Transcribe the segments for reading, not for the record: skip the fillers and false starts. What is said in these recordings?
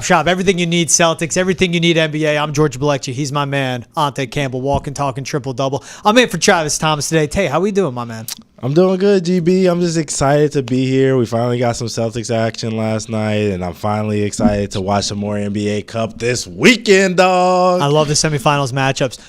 Shop. Everything you need Celtics, everything you need NBA. I'm George Bilecki. He's my man. Ountae Campbell, walking, talking, triple-double. I'm in for Travis Thomas today. Tay, how we doing, my man? I'm doing good, GB. I'm just excited to be here. We finally got some Celtics action last night, and I'm finally excited to watch some more NBA Cup this weekend, dog. I love the semifinals matchups.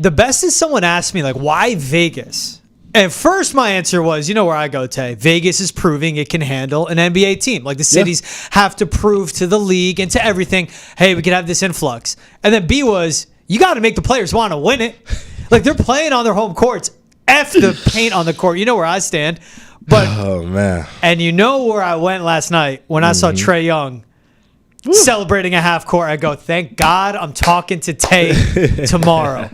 The best is someone asked me, like, why Vegas? And first my answer was, you know where I go, Tay. Vegas is proving it can handle an NBA team. Like the cities have to prove to the league and to everything, hey, we can have this influx. And then B was, you got to make the players want to win it. Like they're playing on their home courts. F the paint on the court. You know where I stand. But oh, man. And you know where I went last night when I saw Trae Young celebrating a half court. I go, thank God I'm talking to Tay tomorrow.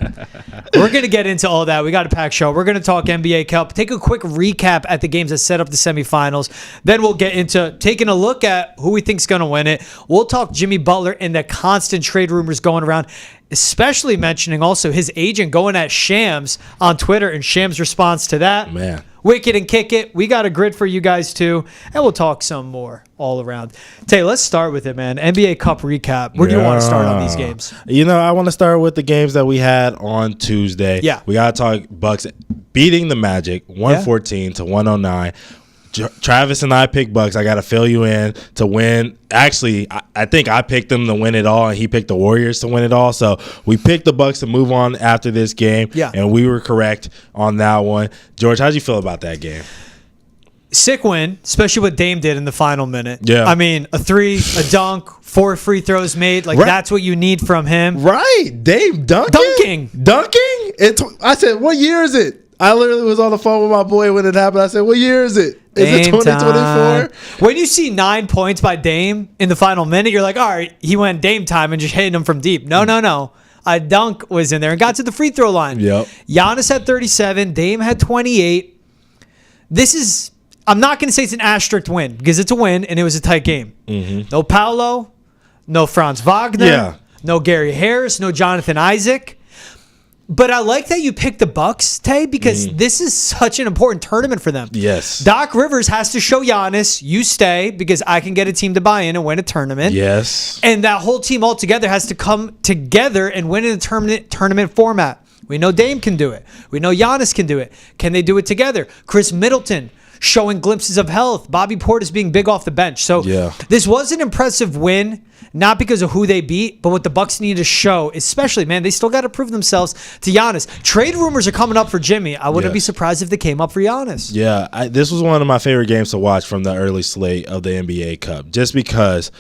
We're going to get into all that. We got a packed show. We're going to talk NBA Cup, take a quick recap at the games that set up the semifinals. Then we'll get into taking a look at who we think's going to win it. We'll talk Jimmy Butler and the constant trade rumors going around, especially mentioning also his agent going at Shams on Twitter and Shams' response to that. Man. Wicked and kick it. We got a grid for you guys too, and we'll talk some more all around. Tay, let's start with it, man. NBA Cup recap. Where do you want to start on these games? You know, I want to start with the games that we had on Tuesday. Yeah. We got to talk Bucks beating the Magic 114 to 109. Travis and I picked Bucks. I got to fill you in to win. Actually, I think I picked them to win it all, and he picked the Warriors to win it all. So we picked the Bucks to move on after this game, and we were correct on that one. George, how'd you feel about that game? Sick win, especially what Dame did in the final minute. Yeah. I mean, a three, a dunk, 4 free throws made. Like, that's what you need from him. Right. Dame dunking. I said, what year is it? I literally was on the phone with my boy when it happened. I said, what year is it? Is it 2024? When you see 9 points by Dame in the final minute, you're like, all right, he went Dame time and just hitting him from deep. No. A dunk was in there and got to the free throw line. Yep. Giannis had 37. Dame had 28. This is, I'm not going to say it's an asterisk win because it's a win and it was a tight game. Mm-hmm. No Paolo, no Franz Wagner, no Gary Harris, no Jonathan Isaac. But I like that you picked the Bucks, Tay, because this is such an important tournament for them. Yes. Doc Rivers has to show Giannis, you stay because I can get a team to buy in and win a tournament. Yes. And that whole team all together has to come together and win in a tournament format. We know Dame can do it. We know Giannis can do it. Can they do it together? Chris Middleton showing glimpses of health. Bobby Portis being big off the bench. So this was an impressive win, not because of who they beat, but what the Bucks need to show, especially, man, they still got to prove themselves to Giannis. Trade rumors are coming up for Jimmy. I wouldn't be surprised if they came up for Giannis. Yeah, this was one of my favorite games to watch from the early slate of the NBA Cup, just because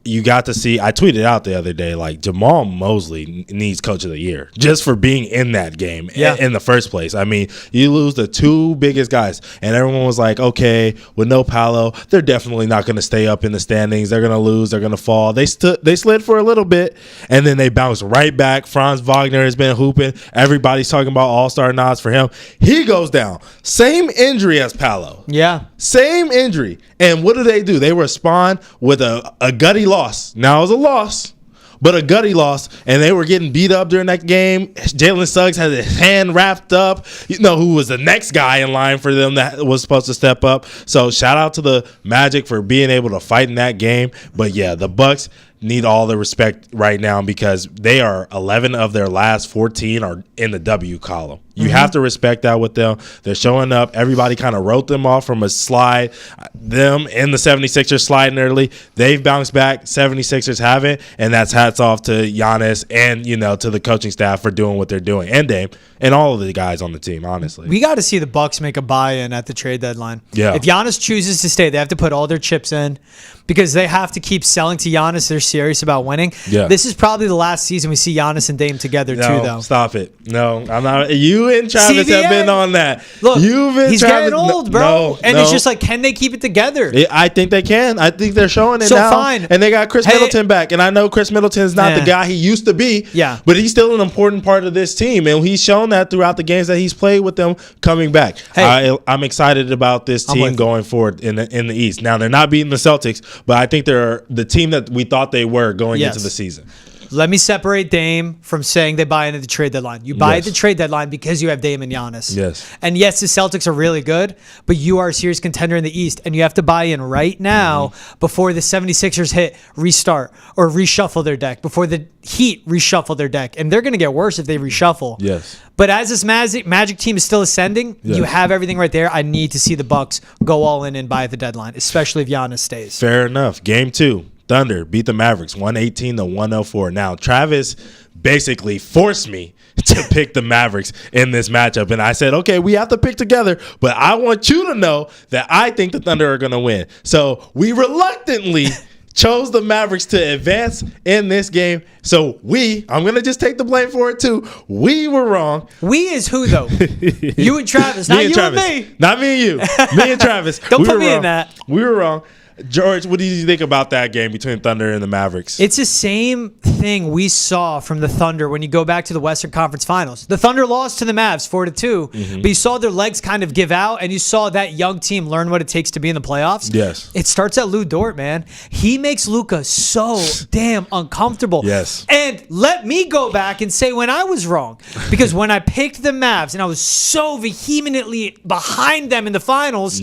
you got to see, I tweeted out the other day, like Jamal Mosley needs Coach of the Year just for being in that game in the first place. I mean, you lose the 2 biggest guys, and everyone was like, okay, with no Paolo, they're definitely not going to stay up in the standings. They're going to lose. They're going to fall. They slid for a little bit, and then they bounced right back. Franz Wagner has been hooping. Everybody's talking about all-star nods for him. He goes down. Same injury as Paolo. Yeah. Same injury. And what do? They respond with a gutty loss. Now it was a loss, but a gutty loss, and they were getting beat up during that game. Jalen Suggs had his hand wrapped up. You know who was the next guy in line for them that was supposed to step up. So shout out to the Magic for being able to fight in that game. But yeah, the Bucks need all the respect right now because they are 11 of their last 14 are in the W column. You have to respect that with them. They're showing up. Everybody kind of wrote them off from a slide. Them and the 76ers sliding early. They've bounced back. 76ers haven't. And that's hats off to Giannis and, to the coaching staff for doing what they're doing. And Dame and all of the guys on the team, honestly. We got to see the Bucks make a buy-in at the trade deadline. Yeah. If Giannis chooses to stay, they have to put all their chips in because they have to keep selling to Giannis. They're serious about winning. Yeah. This is probably the last season we see Giannis and Dame together too, though. Stop it. No, I'm not. You and Travis have been on that. Look, he's getting old, bro. It's just like, can they keep it together? I think they can. I think they're showing it so now. Fine. And they got Chris Middleton back. And I know Chris Middleton is not the guy he used to be. Yeah. But he's still an important part of this team. And he's shown that throughout the games that he's played with them coming back. I'm excited about this team going forward in the East. Now, they're not beating the Celtics, but I think they're the team that we thought they were going into the season. Let me separate Dame from saying they buy into the trade deadline. You buy at the trade deadline because you have Dame and Giannis. Yes. And yes, the Celtics are really good, but you are a serious contender in the East, and you have to buy in right now before the 76ers restart or reshuffle their deck, before the Heat reshuffle their deck. And they're going to get worse if they reshuffle. Yes. But as this Magic team is still ascending, you have everything right there. I need to see the Bucks go all in and buy at the deadline, especially if Giannis stays. Fair enough. Game 2, Thunder beat the Mavericks 118-104. Now, Travis basically forced me to pick the Mavericks in this matchup. And I said, okay, we have to pick together, but I want you to know that I think the Thunder are going to win. So we reluctantly chose the Mavericks to advance in this game. So I'm going to just take the blame for it too. We were wrong. We is who, though? You and Travis, not you and me. Not me and you. Me and Travis. Don't put me in that. We were wrong. George, what did you think about that game between Thunder and the Mavericks? It's the same thing we saw from the Thunder when you go back to the Western Conference Finals. The Thunder lost to the Mavs 4-2, but you saw their legs kind of give out, and you saw that young team learn what it takes to be in the playoffs. Yes. It starts at Lou Dort, man. He makes Luka so damn uncomfortable. Yes. And let me go back and say when I was wrong, because when I picked the Mavs and I was so vehemently behind them in the finals,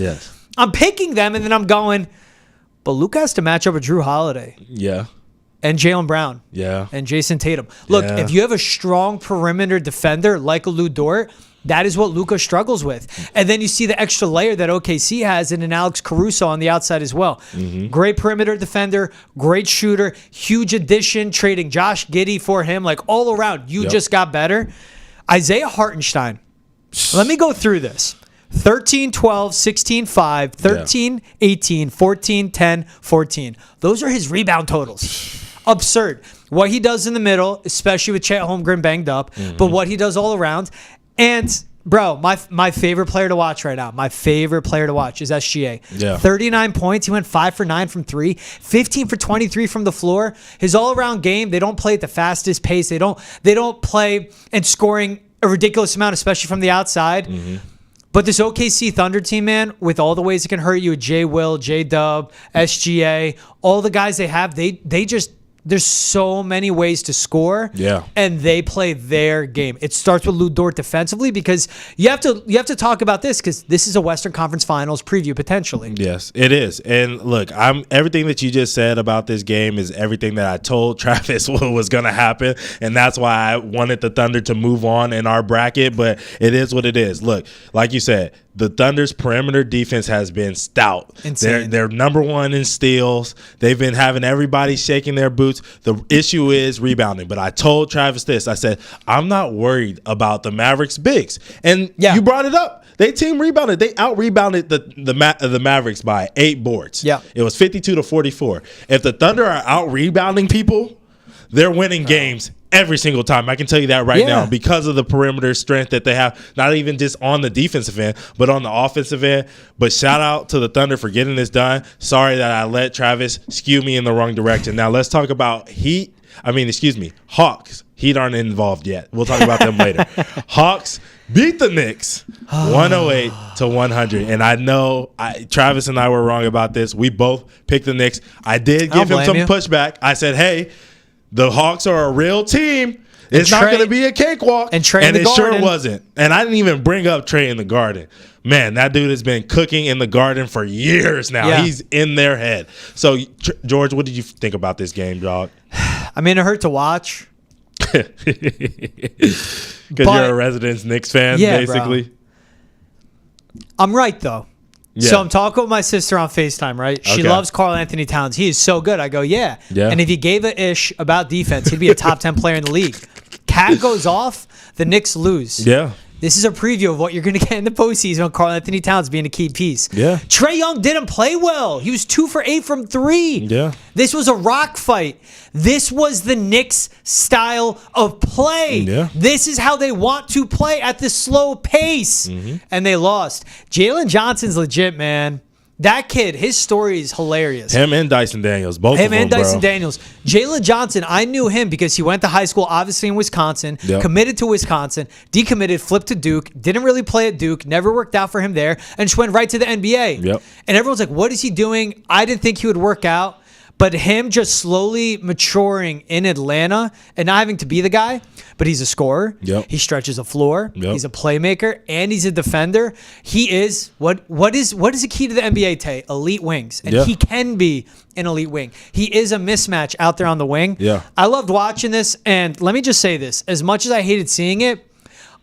I'm picking them, and then I'm going, but Luka has to match up with Drew Holiday. Yeah. And Jaylen Brown. Yeah. And Jason Tatum. Look, if you have a strong perimeter defender like a Lou Dort, that is what Luka struggles with. And then you see the extra layer that OKC has in an Alex Caruso on the outside as well. Great perimeter defender, great shooter, huge addition, trading Josh Giddey for him. Like all around, you just got better. Isaiah Hartenstein. Let me go through this. 13, 12, 16, 5, 13, 18, 14, 10, 14. Those are his rebound totals. Absurd. What he does in the middle, especially with Chet Holmgren banged up, but what he does all around. And, bro, my favorite player to watch right now, my favorite player to watch is SGA. 39 points. He went 5 for 9 from 3, 15 for 23 from the floor. His all-around game, they don't play at the fastest pace. They don't play and scoring a ridiculous amount, especially from the outside. But this OKC Thunder team, man, with all the ways it can hurt you, J. Will, J. Dub, SGA, all the guys they have, they just there's so many ways to score. And they play their game. It starts with Lou Dort defensively because you have to talk about this because this is a Western Conference Finals preview potentially. Yes, it is. And look, everything that you just said about this game is everything that I told Travis was going to happen, and that's why I wanted the Thunder to move on in our bracket, but it is what it is. Look, like you said, the Thunder's perimeter defense has been stout. Insane. They're number one in steals. They've been having everybody shaking their boots. The issue is rebounding. But I told Travis this. I said, I'm not worried about the Mavericks bigs. And you brought it up. They team rebounded. They out-rebounded the Mavericks by 8 boards. It was 52-44. If the Thunder are out-rebounding people, they're winning games every single time. I can tell you that right now because of the perimeter strength that they have, not even just on the defensive end, but on the offensive end. But shout out to the Thunder for getting this done. Sorry that I let Travis skew me in the wrong direction. Now let's talk about Hawks. Heat aren't involved yet. We'll talk about them later. Hawks beat the Knicks 108-100. And I know Travis and I were wrong about this. We both picked the Knicks. I did give him some pushback. I said, hey, the Hawks are a real team. It's not going to be a cakewalk. And it sure wasn't. And I didn't even bring up Trae in the Garden. Man, that dude has been cooking in the Garden for years now. He's in their head. So, George, what did you think about this game, dog? I mean, it hurt to watch. Because you're a resident Knicks fan, basically. Bro. I'm right, though. So I'm talking with my sister on FaceTime, right? She loves Karl Anthony Towns. He is so good. I go, yeah. And if he gave a ish about defense, he'd be a top 10 player in the league. Cat goes off, the Knicks lose. This is a preview of what you're going to get in the postseason on Karl Anthony Towns being a key piece. Trae Young didn't play well. He was 2 for 8 from 3. This was a rock fight. This was the Knicks style of play. This is how they want to play at this slow pace. And they lost. Jalen Johnson's legit, man. That kid, his story is hilarious. Him and Dyson Daniels, both of them, Him and Dyson Daniels. Jalen Johnson, I knew him because he went to high school, obviously in Wisconsin, committed to Wisconsin, decommitted, flipped to Duke, didn't really play at Duke, never worked out for him there, and just went right to the NBA. And everyone's like, what is he doing? I didn't think he would work out. But him just slowly maturing in Atlanta and not having to be the guy, but he's a scorer. Yep. He stretches the floor. Yep. He's a playmaker, and he's a defender. He is what is the key to the NBA, Tay? Elite wings. And he can be an elite wing. He is a mismatch out there on the wing. Yeah. I loved watching this, and let me just say this. As much as I hated seeing it,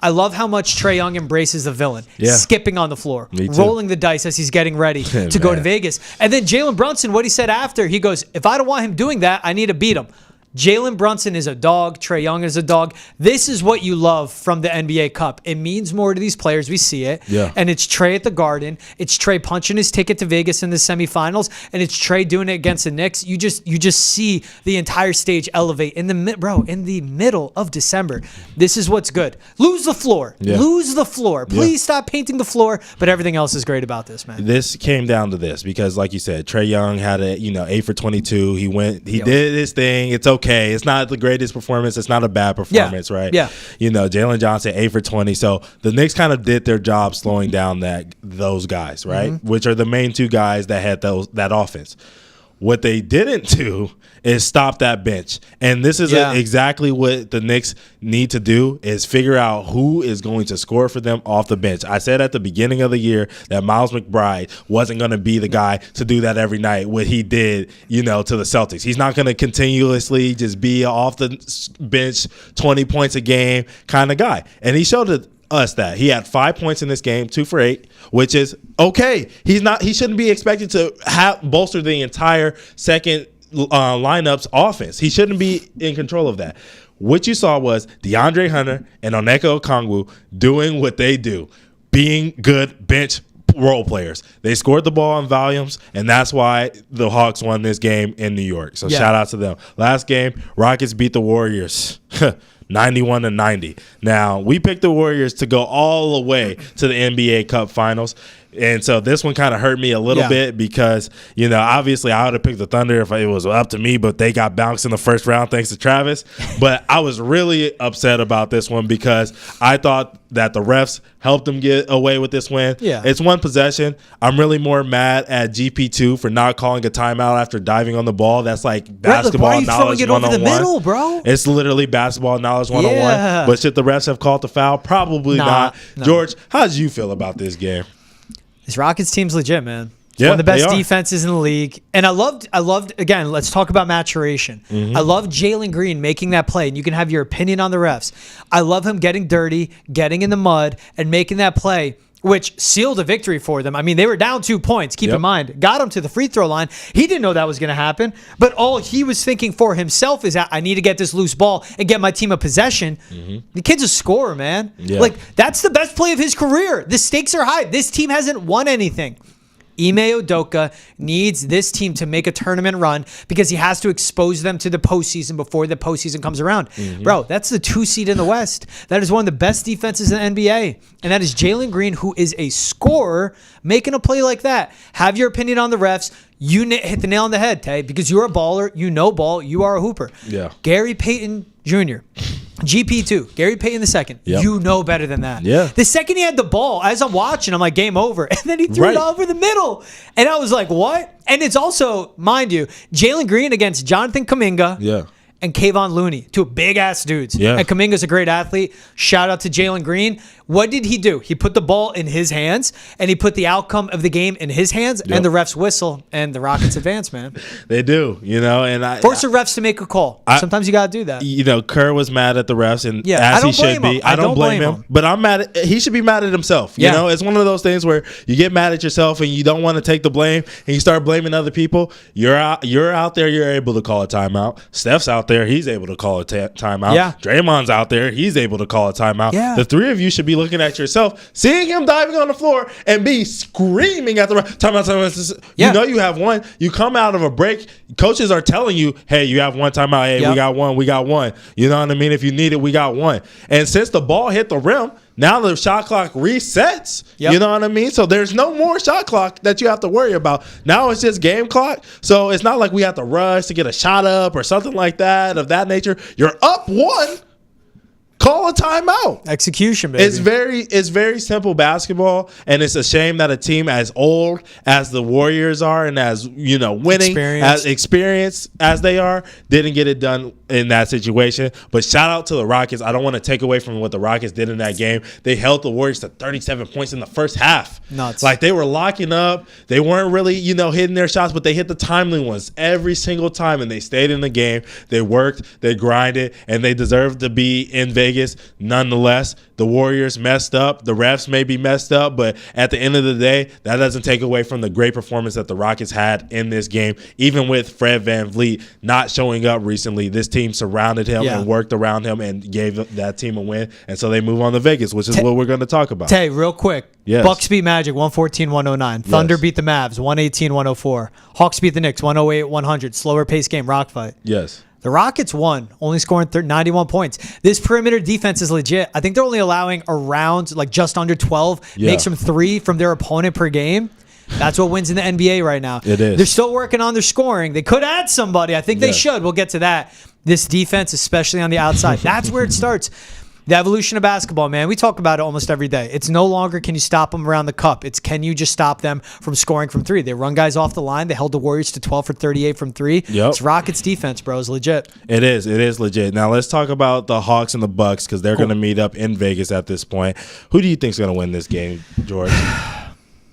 I love how much Trae Young embraces the villain, skipping on the floor, rolling the dice as he's getting ready to go to Vegas. And then Jalen Brunson, what he said after, he goes, if I don't want him doing that, I need to beat him. Jalen Brunson is a dog. Trae Young is a dog. This is what you love from the NBA Cup. It means more to these players. We see it. Yeah. And it's Trae at the Garden. It's Trae punching his ticket to Vegas in the semifinals. And it's Trae doing it against the Knicks. You just see the entire stage elevate in the middle of December. This is what's good. Lose the floor. Yeah. Lose the floor. Please stop painting the floor. But everything else is great about this, man. This came down to this because, like you said, Trae Young had 8 for 22. He did his thing. It's okay. It's not the greatest performance. It's not a bad performance, right? Yeah. Jalen Johnson 8 for 20. So the Knicks kind of did their job slowing down those guys, right? Mm-hmm. Which are the main two guys that had that offense. What they didn't do is stop that bench. And this is exactly what the Knicks need to do is figure out who is going to score for them off the bench. I said at the beginning of the year that Miles McBride wasn't going to be the guy to do that every night, what he did, to the Celtics. He's not going to continuously just be off the bench, 20 points a game kind of guy. And he showed us that he had 5 points in this game, 2 for 8, which is okay. He shouldn't be expected to bolster the entire second lineup's offense. He shouldn't be in control of that. What you saw was DeAndre Hunter and Onyeka Okongwu doing what they do, being good bench role players. They scored the ball in volumes, and that's why the Hawks won this game in New York. So shout out to them. Last game, Rockets beat the Warriors 91-90. Now, we picked the Warriors to go all the way to the NBA Cup Finals. And so this one kind of hurt me a little bit because, obviously I would have picked the Thunder if it was up to me, but they got bounced in the first round thanks to Travis. But I was really upset about this one because I thought that the refs helped them get away with this win. Yeah. It's one possession. I'm really more mad at GP2 for not calling a timeout after diving on the ball. That's like basketball knowledge 101. Why are you throwing it over the middle, bro? It's literally basketball knowledge 101. Yeah. But should the refs have called the foul? Probably not. No. George, how did you feel about this game? This Rockets team's legit, man. It's one of the best defenses in the league. And I loved, again, let's talk about maturation. I love Jalen Green making that play, and you can have your opinion on the refs. I love him getting dirty, getting in the mud, and making that play, which sealed a victory for them. I mean, they were down 2 points, keep in mind. Got him to the free throw line. He didn't know that was going to happen, but all he was thinking for himself is, I need to get this loose ball and get my team a possession. The kid's a scorer, man. Yeah. Like, that's the best play of his career. The stakes are high. This team hasn't won anything. Ime Udoka needs this team to make a tournament run because he has to expose them to the postseason before the postseason comes around. Bro, that's the 2 seed in the West. That is one of the best defenses in the NBA. And that is Jalen Green, who is a scorer, making a play like that. Have your opinion on the refs. You hit the nail on the head, Tay, because you're a baller. You know ball. You are a hooper. Yeah. Gary Payton Jr., GP2, Gary Payton II. Yep. You know better than that. Yeah. The second he had the ball, as I'm watching, I'm like, game over. And then he threw it over the middle. And I was like, what? And it's also, mind you, Jalen Green against Jonathan Kuminga. Yeah. And Kayvon Looney, two big-ass dudes. Yeah. And Kuminga's a great athlete. Shout out to Jalen Green. What did he do? He put the ball in his hands, and he put the outcome of the game in his hands, and the refs whistle, and the Rockets advance, man. They do, and force the refs to make a call. Sometimes you got to do that. Kerr was mad at the refs, and as he should be. I don't blame him. But I'm mad. He should be mad at himself. You know, it's one of those things where you get mad at yourself, and you don't want to take the blame, and you start blaming other people. You're out there. You're able to call a timeout. Steph's out there. He's able to call a timeout. Yeah. Draymond's out there. He's able to call a timeout. Yeah. The three of you should be looking at yourself, seeing him diving on the floor and be screaming at the timeout. You have one. You come out of a break. Coaches are telling you, hey, you have one timeout. Hey, we got one. We got one. You know what I mean? If you need it, we got one. And since the ball hit the rim, now the shot clock resets. You know what I mean? So there's no more shot clock that you have to worry about. Now it's just game clock. So it's not like we have to rush to get a shot up or something like that of that nature. You're up one. Call a timeout. Execution, baby. It's very simple basketball, and it's a shame that a team as old as the Warriors are and as winning as experienced as they are didn't get it done in that situation. But shout out to the Rockets. I don't want to take away from what the Rockets did in that game. They held the Warriors to 37 points in the first half. Nuts. Like they were locking up. They weren't really hitting their shots, but they hit the timely ones every single time, and they stayed in the game. They worked, they grinded, and they deserved to be in Vegas. Nonetheless, the Warriors messed up. The refs maybe messed up, but at the end of the day, that doesn't take away from the great performance that the Rockets had in this game. Even with Fred VanVleet not showing up recently, this team surrounded him and worked around him and gave that team a win. And so they move on to Vegas, which is what we're going to talk about. Tay, real quick. Yes. Bucks beat Magic 114-109. Thunder beat the Mavs 118-104. Hawks beat the Knicks 108-100. Slower pace game, rock fight. Yes. The Rockets won, only scoring 91 points. This perimeter defense is legit. I think they're only allowing around just under 12 makes from 3 from their opponent per game. That's what wins in the NBA right now. It is. They're still working on their scoring. They could add somebody. I think they should. We'll get to that. This defense, especially on the outside, that's where it starts. The evolution of basketball, man. We talk about it almost every day. It's no longer can you stop them around the cup. It's can you just stop them from scoring from 3. They run guys off the line. They held the Warriors to 12 for 38 from 3. Yep. It's Rockets defense, bro. It's legit. It is. It is legit. Now let's talk about the Hawks and the Bucks because they're going to meet up in Vegas at this point. Who do you think is going to win this game, George?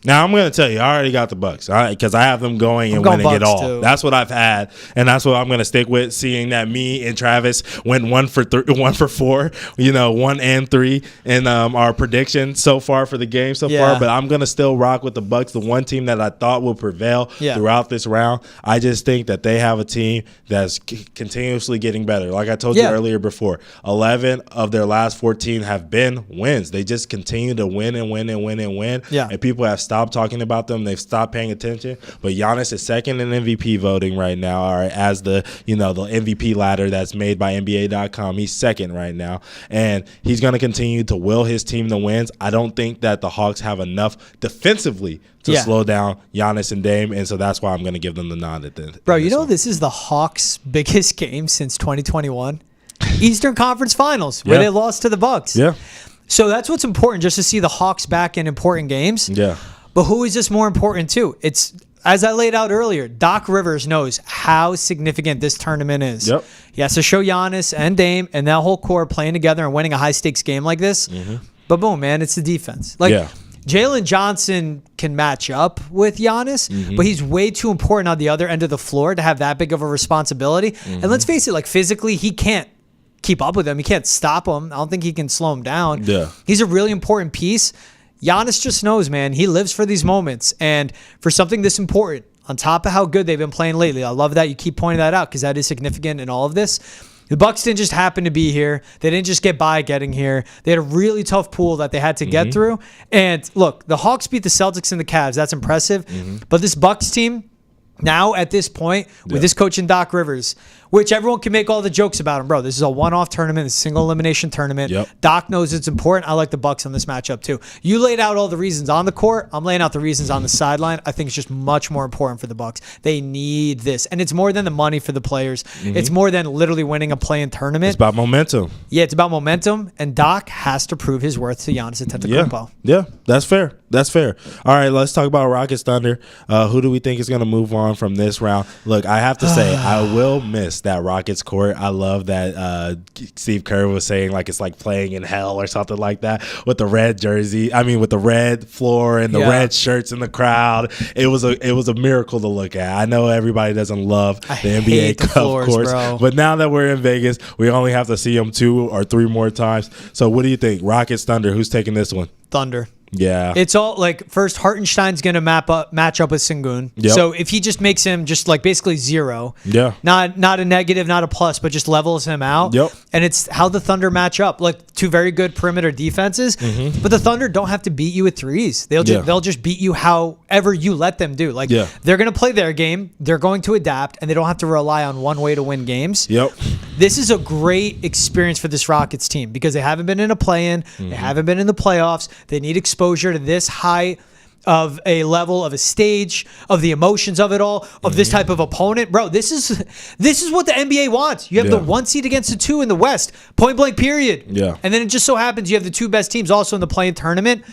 Now, I'm going to tell you, I already got the Bucks because I have them going and winning it all. Too. That's what I've had, and that's what I'm going to stick with, seeing that me and Travis went 1 for 4, 1 and 3 in our prediction so far for the game so far. But I'm going to still rock with the Bucks, the one team that I thought will prevail throughout this round. I just think that they have a team that's continuously getting better. Like I told you earlier before, 11 of their last 14 have been wins. They just continue to win and win and win and win. Yeah. And people have stopped talking about them. They've stopped paying attention. But Giannis is second in MVP voting right now, or as the the MVP ladder that's made by NBA.com. He's second right now, and he's going to continue to will his team to wins. I don't think that the Hawks have enough defensively to slow down Giannis and Dame, and so that's why I'm going to give them the nod at the. Bro, this is the Hawks' biggest game since 2021, Eastern Conference Finals, where they lost to the Bucks. Yeah. So that's what's important, just to see the Hawks back in important games. Yeah. But who is this more important to? It's, as I laid out earlier, Doc Rivers knows how significant this tournament is. Yep. He has to show Giannis and Dame and that whole core playing together and winning a high-stakes game like this. Mm-hmm. But boom, man, it's the defense. Jalen Johnson can match up with Giannis, but he's way too important on the other end of the floor to have that big of a responsibility. And let's face it, physically, he can't keep up with him. He can't stop him. I don't think he can slow him down. Yeah. He's a really important piece. Giannis just knows, man, he lives for these moments. And for something this important, on top of how good they've been playing lately, I love that you keep pointing that out because that is significant in all of this. The Bucks didn't just happen to be here. They didn't just get by getting here. They had a really tough pool that they had to get through. And look, the Hawks beat the Celtics and the Cavs. That's impressive. But this Bucks team, now at this point, with this coach and Doc Rivers, which everyone can make all the jokes about him, bro. This is a one-off tournament, a single elimination tournament. Yep. Doc knows it's important. I like the Bucks on this matchup too. You laid out all the reasons on the court. I'm laying out the reasons on the sideline. I think it's just much more important for the Bucks. They need this, and it's more than the money for the players. It's more than literally winning a play-in tournament. It's about momentum. Yeah, it's about momentum, and Doc has to prove his worth to Giannis Antetokounmpo. Yeah, that's fair. That's fair. All right, let's talk about Rockets Thunder. Who do we think is going to move on from this round? Look, I have to say, I will miss that Rockets court. I love that Steve Kerr was saying it's like playing in hell or something like that with the red jersey. I mean, with the red floor and the red shirts in the crowd. It was a miracle to look at. I know everybody doesn't love the NBA Cup, of course, bro. But now that we're in Vegas, we only have to see them 2 or 3 more times. So what do you think? Rockets Thunder, who's taking this one? Thunder. Yeah. It's all first Hartenstein's going to match up with Sengun. Yep. So if he just makes him just basically 0. Yeah. Not a negative, not a plus, but just levels him out. Yep. And it's how the Thunder match up. 2 very good perimeter defenses, but the Thunder don't have to beat you with threes. They'll just beat you however you let them do. They're going to play their game, they're going to adapt, and they don't have to rely on one way to win games. Yep. This is a great experience for this Rockets team because they haven't been in a play-in, they haven't been in the playoffs. They need exposure to this high of a level, of a stage, of the emotions of it all, of this type of opponent. Bro, this is what the NBA wants. You have the 1 seed against the 2 in the West, point blank period. Yeah. And then it just so happens you have the 2 best teams also in the play-in tournament.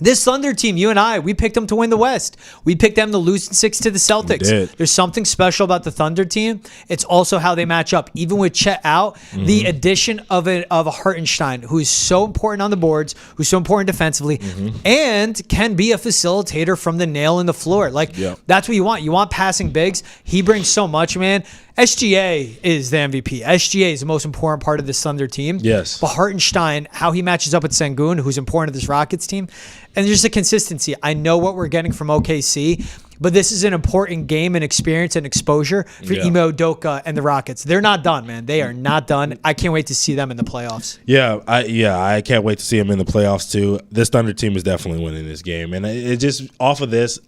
This Thunder team, you and I, we picked them to win the West. We picked them to lose in 6 to the Celtics. There's something special about the Thunder team. It's also how they match up. Even with Chet out, the addition of a Hartenstein, who is so important on the boards, who's so important defensively, and can be a facilitator from the nail in the floor. Like, that's what you want. You want passing bigs. He brings so much, man. SGA is the MVP. SGA is the most important part of this Thunder team. Yes. But Hartenstein, how he matches up with Sengun, who's important to this Rockets team, and just the consistency. I know what we're getting from OKC, but this is an important game and experience and exposure for Ime Udoka and the Rockets. They're not done, man. They are not done. I can't wait to see them in the playoffs. I can't wait to see them in the playoffs too. This Thunder team is definitely winning this game, and it just off of this,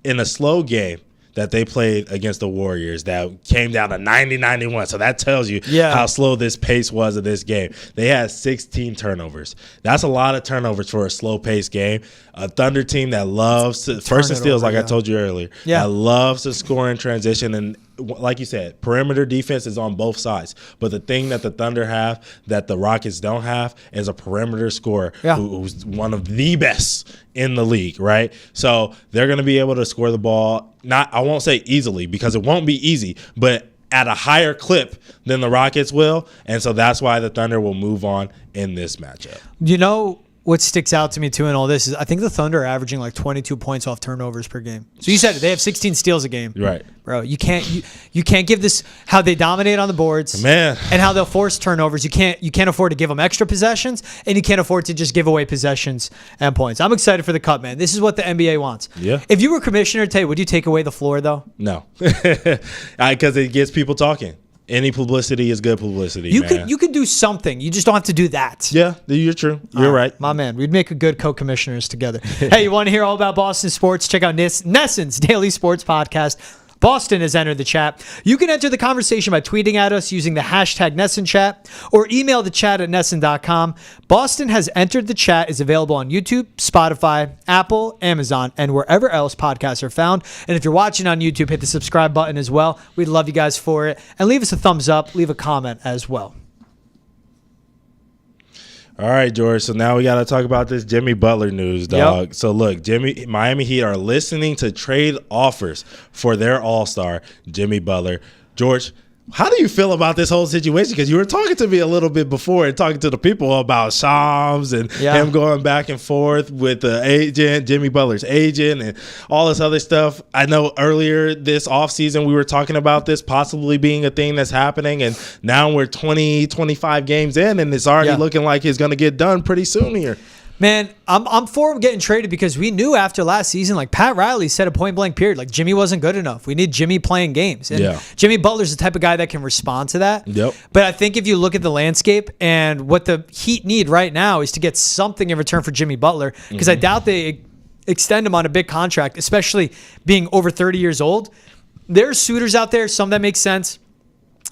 in a slow game that they played against the Warriors that came down to 90-91. So that tells you how slow this pace was of this game. They had 16 turnovers. That's a lot of turnovers for a slow-paced game. A Thunder team that loves to, first and steals, like I told you earlier, that loves to score in transition. And like you said, perimeter defense is on both sides. But the thing that the Thunder have that the Rockets don't have is a perimeter scorer who's one of the best in the league, right? So they're going to be able to score the ball, I won't say easily because it won't be easy, but at a higher clip than the Rockets will. And so that's why the Thunder will move on in this matchup. You know what sticks out to me too in all this is I think the Thunder are averaging like 22 points off turnovers per game. So you said it, they have 16 steals a game. Right. Bro, you can't give this how they dominate on the boards, man, and how they'll force turnovers. You can't afford to give them extra possessions, and you can't afford to just give away possessions and points. I'm excited for the cut, man. This is what the NBA wants. Yeah. If you were commissioner today, would you take away the floor though? No, because it gets people talking. Any publicity is good publicity. You could do something. You just don't have to do that. Yeah, you're true. You're right. My man, we'd make a good co-commissioners together. Hey, you want to hear all about Boston sports? Check out Nesson's Daily Sports Podcast. Boston has entered the chat. You can enter the conversation by tweeting at us using the hashtag NessonChat or email the chat at Nesson.com. Boston has entered the chat is available on YouTube, Spotify, Apple, Amazon, and wherever else podcasts are found. And if you're watching on YouTube, hit the subscribe button as well. We'd love you guys for it. And leave us a thumbs up. Leave a comment as well. All right, George. So now we got to talk about this Jimmy Butler news, dog. Yep. So look, Miami Heat are listening to trade offers for their All-Star, Jimmy Butler. George, how do you feel about this whole situation? Because you were talking to me a little bit before and talking to the people about Shams and him going back and forth with the agent, Jimmy Butler's agent, and all this other stuff. I know earlier this offseason we were talking about this possibly being a thing that's happening, and now we're 20, 25 games in, and it's already looking like it's going to get done pretty soon here. Man, I'm for him getting traded because we knew after last season, like Pat Riley said a point blank period, like Jimmy wasn't good enough. We need Jimmy playing games. And Jimmy Butler's the type of guy that can respond to that. Yep. But I think if you look at the landscape and what the Heat need right now is to get something in return for Jimmy Butler, because I doubt they extend him on a big contract, especially being over 30 years old. There's suitors out there, some that make sense,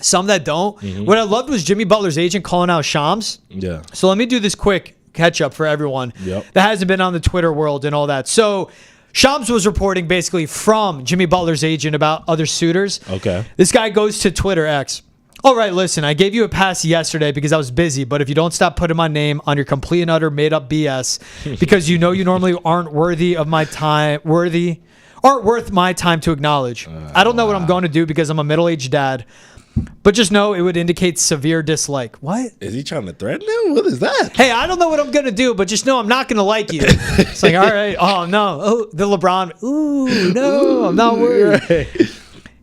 some that don't. What I loved was Jimmy Butler's agent calling out Shams. Yeah. So let me do this quick catch up for everyone that hasn't been on the Twitter world and all that. So Shams was reporting basically from Jimmy Butler's agent about other suitors. Okay. This guy goes to Twitter X. All right, listen, I gave you a pass yesterday because I was busy, but if you don't stop putting my name on your complete and utter made up BS because you know you normally aren't worthy of my time, aren't worth my time to acknowledge. I don't know what I'm going to do because I'm a middle-aged dad. But just know it would indicate severe dislike. What? Is he trying to threaten him? What is that? Hey, I don't know what I'm going to do, but just know I'm not going to like you. It's like, all right. Oh, no. Oh, the LeBron. Ooh, no, I'm not worried. Right.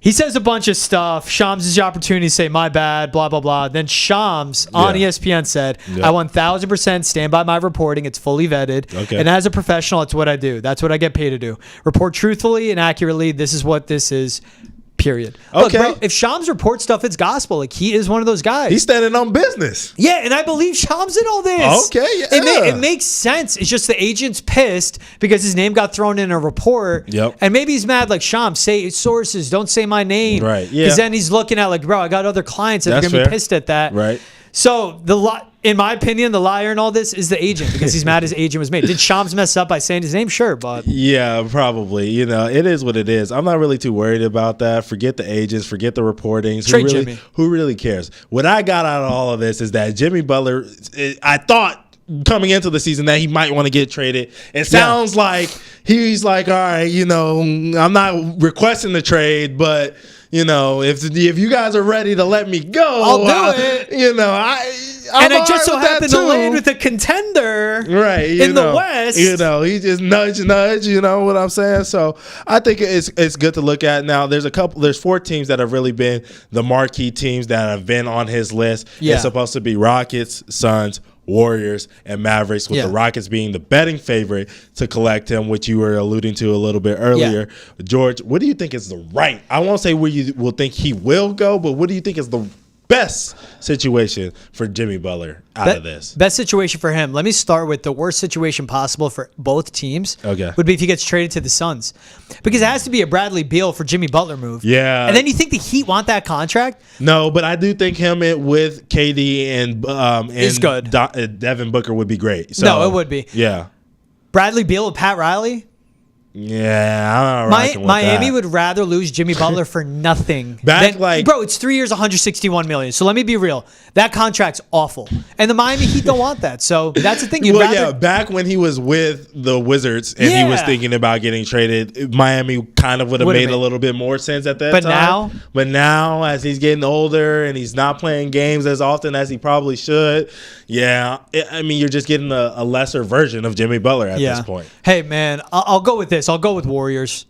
He says a bunch of stuff. Shams is your opportunity to say, my bad, blah, blah, blah. Then Shams on ESPN said, I 1,000% stand by my reporting. It's fully vetted. Okay. And as a professional, it's what I do. That's what I get paid to do. Report truthfully and accurately. This is what this is. Period. Okay. Look, bro, if Shams reports stuff, it's gospel. Like, he is one of those guys. He's standing on business. Yeah, and I believe Shams in all this. Okay, yeah. It makes sense. It's just the agent's pissed because his name got thrown in a report. Yep. And maybe he's mad like, Shams, say sources, don't say my name. Right, yeah. Because then he's looking at like, bro, I got other clients that are going to be pissed at that. Right. So in my opinion, the liar in all this is the agent because he's mad his agent was made. Did Shams mess up by saying his name? Sure, but yeah, probably. You know, it is what it is. I'm not really too worried about that. Forget the agents, forget the reportings. Trade Jimmy. Who really cares? What I got out of all of this is that Jimmy Butler, I thought coming into the season that he might want to get traded. It sounds like he's like, all right, you know, I'm not requesting the trade, but you know, if you guys are ready to let me go, I'll do it. You know, and I just so happened to land with a contender, right? In the West. You know, he just nudge. You know what I'm saying? So I think it's good to look at. Now there's 4 teams that have really been the marquee teams that have been on his list. Yeah. It's supposed to be Rockets, Suns, Warriors, and Mavericks, with the Rockets being the betting favorite to collect him, which you were alluding to a little bit earlier. Yeah. George, what do you think is the right? I won't say where you will think he will go, but what do you think is the best situation for Jimmy Butler out of this? Best situation for him. Let me start with the worst situation possible for both teams. Okay. Would be if he gets traded to the Suns. Because it has to be a Bradley Beal for Jimmy Butler move. Yeah. And then you think the Heat want that contract? No, but I do think him with KD and is good. Devin Booker would be great. So, no, it would be. Yeah. Bradley Beal with Pat Riley? Yeah, I'm not rocking with Miami that. would rather lose Jimmy Butler for nothing. Bro, it's 3 years, $161 million. So let me be real. That contract's awful, and the Miami Heat don't want that. So that's the thing. Back when he was with the Wizards and he was thinking about getting traded, Miami kind of would have made a little bit more sense at that time. But now, as he's getting older and he's not playing games as often as he probably should, I mean, you're just getting a lesser version of Jimmy Butler at this point. Hey, man, I'll go with this. I'll go with Warriors.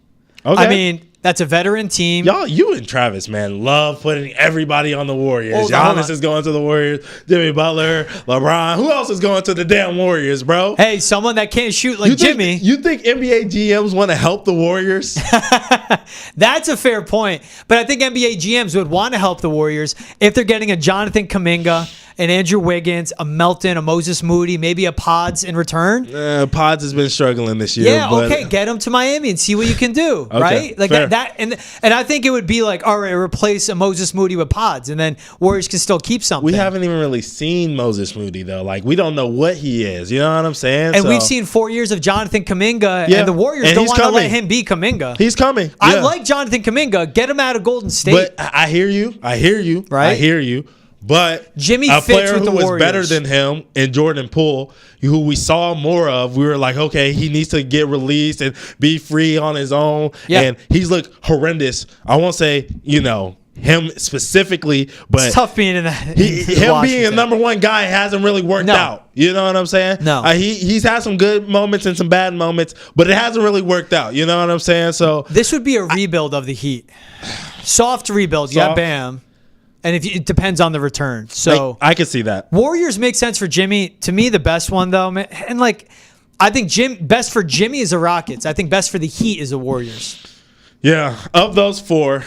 Okay. I mean, that's a veteran team. You and Travis, man, love putting everybody on the Warriors. Giannis is going to the Warriors. Jimmy Butler, LeBron. Who else is going to the damn Warriors, bro? Hey, someone that can't shoot like Jimmy. You think NBA GMs want to help the Warriors? That's a fair point. But I think NBA GMs would want to help the Warriors if they're getting a Jonathan Kuminga, an Andrew Wiggins, a Melton, a Moses Moody, maybe a Pods in return. Pods has been struggling this year. Yeah, okay, get him to Miami and see what you can do, right? Like that, and I think it would be like, all right, replace a Moses Moody with Pods, and then Warriors can still keep something. We haven't even really seen Moses Moody though. Like we don't know what he is. You know what I'm saying? And we've seen 4 years of Jonathan Kuminga, and the Warriors don't want to let him be Kuminga. He's coming. I like Jonathan Kuminga. Get him out of Golden State. But I hear you. Right? I hear you. But Jimmy a fits player with who the was Warriors. better than him in Jordan Poole, who we saw more of, we were like, okay, he needs to get released and be free on his own. Yeah. And he's looked horrendous. I won't say, him specifically, but it's tough being in that. Him being a number one guy hasn't really worked out. You know what I'm saying? No. He's had some good moments and some bad moments, but it hasn't really worked out. You know what I'm saying? So this would be a rebuild of the Heat. Soft rebuild. You got Bam. And it depends on the return. So I could see that. Warriors make sense for Jimmy. To me, the best one though, man, and I think best for Jimmy is the Rockets. I think best for the Heat is the Warriors. Yeah, of those four,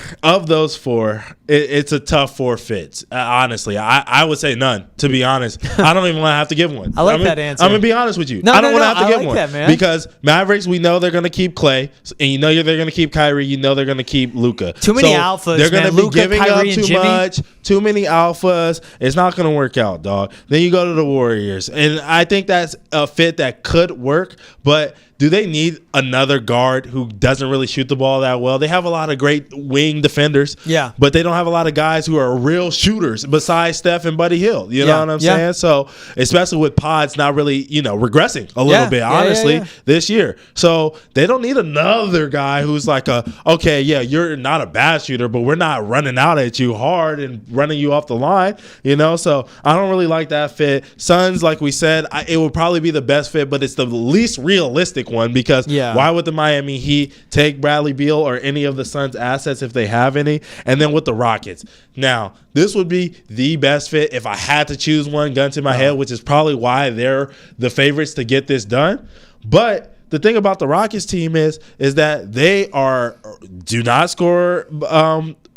it's a tough 4 fits. Honestly, I would say none. To be honest, I don't even want to have to give one. I like that answer. I'm gonna be honest with you. I don't want to have to give one that, man. because Mavericks, we know they're gonna keep Clay, and they're gonna keep Kyrie. They're gonna keep Luka. Too many alphas. They're gonna be giving Kyrie, up too much. Too many alphas. It's not gonna work out, dog. Then you go to the Warriors, and I think that's a fit that could work, but. Do they need another guard who doesn't really shoot the ball that well? They have a lot of great wing defenders, but they don't have a lot of guys who are real shooters besides Steph and Buddy Hield. You know what I'm saying? So, especially with Pods not really, regressing a little bit, honestly, this year. So, they don't need another guy who's like you're not a bad shooter, but we're not running out at you hard and running you off the line, So, I don't really like that fit. Suns, like we said, it would probably be the best fit, but it's the least realistic one because why would the Miami Heat take Bradley Beal or any of the Suns' assets if they have any? And then with the Rockets. Now, this would be the best fit if I had to choose one, gun to my head, which is probably why they're the favorites to get this done. But the thing about the Rockets team is that they do not score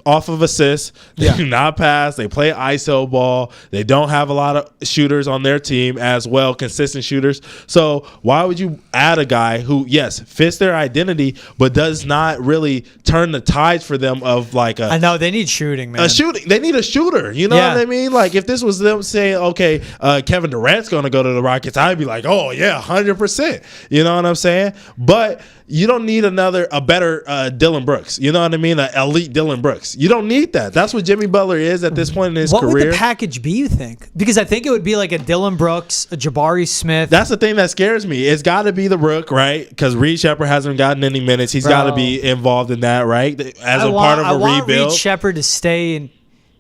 off of assists. They do not pass. They play ISO ball. They don't have a lot of shooters on their team as well, consistent shooters. So why would you add a guy who, yes, fits their identity, but does not really turn the tides for them of like a... I know, they need shooting, man. They need a shooter. You know what I mean? Like, if this was them saying, okay, Kevin Durant's going to go to the Rockets, I'd be like, oh, yeah, 100%. You know what I'm saying? But you don't need a better Dillon Brooks. You know what I mean? An elite Dillon Brooks. You don't need that. That's what Jimmy Butler is at this point in his career. What would the package be, you think? Because I think it would be like a Dillon Brooks, a Jabari Smith. That's the thing that scares me. It's got to be the Rook, right? Because Reed Shepherd hasn't gotten any minutes. He's got to be involved in that, right? As part of a rebuild. I want Reed Shepherd to stay in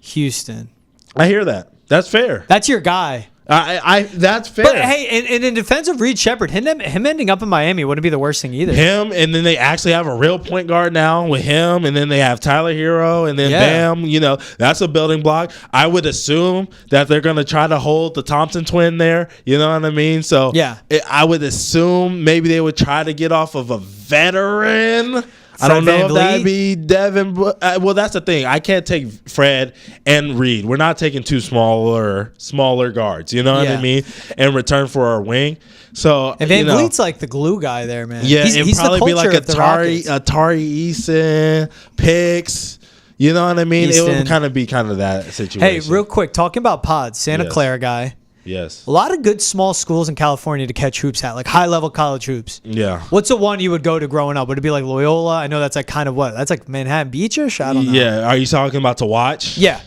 Houston. I hear that. That's fair. That's your guy. That's fair. But hey, and in defense of Reed Shepherd, him ending up in Miami wouldn't be the worst thing either. Him, and then they actually have a real point guard now with him, and then they have Tyler Hero, and then Bam. You know, that's a building block. I would assume that they're going to try to hold the Thompson twin there. You know what I mean? So I would assume maybe they would try to get off of a veteran. I don't know if that'd be Devin. Well, that's the thing. I can't take Fred and Reed. We're not taking two smaller guards. You know what I mean? In return for our wing. So and Van Vliet's like the glue guy there, man. Yeah, it'd probably be like Atari Eason, Picks. You know what I mean? Easton. It would kind of be that situation. Hey, real quick, talking about pods, Santa Clara guy. Yes. A lot of good small schools in California to catch hoops at, like high-level college hoops. Yeah. What's the one you would go to growing up? Would it be like Loyola? I know that's like kind of what? That's like Manhattan Beach-ish? I don't know. Yeah. Are you talking about to watch? Yeah.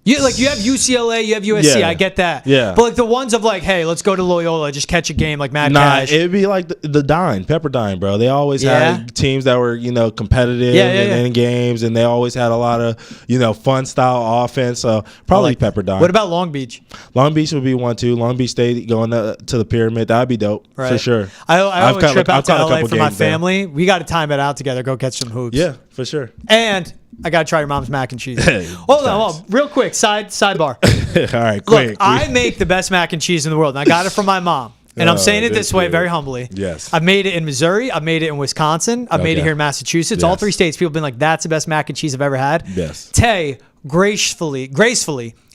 You have UCLA, you have USC. I get that. Yeah. But like the ones of like, hey, let's go to Loyola, just catch a game like Mad Cash. It'd be like the Dime, Pepperdine, bro. They always had teams that were, competitive and in games, and they always had a lot of, fun style offense. So probably Pepperdine. What about Long Beach? Long Beach would be one too. Long Beach State going to the Pyramid. That'd be dope for sure. I would trip out to LA for my family. We got to time it out together. Go catch some hoops. Yeah, for sure. And I got to try your mom's mac and cheese. Hold on. Real quick, sidebar. All right, quick. Look, I make the best mac and cheese in the world, and I got it from my mom. And I'm saying it this way very humbly. Yes. I've made it in Missouri. I've made it in Wisconsin. I've made it here in Massachusetts. All three states, people have been like, that's the best mac and cheese I've ever had. Yes. Tay gracefully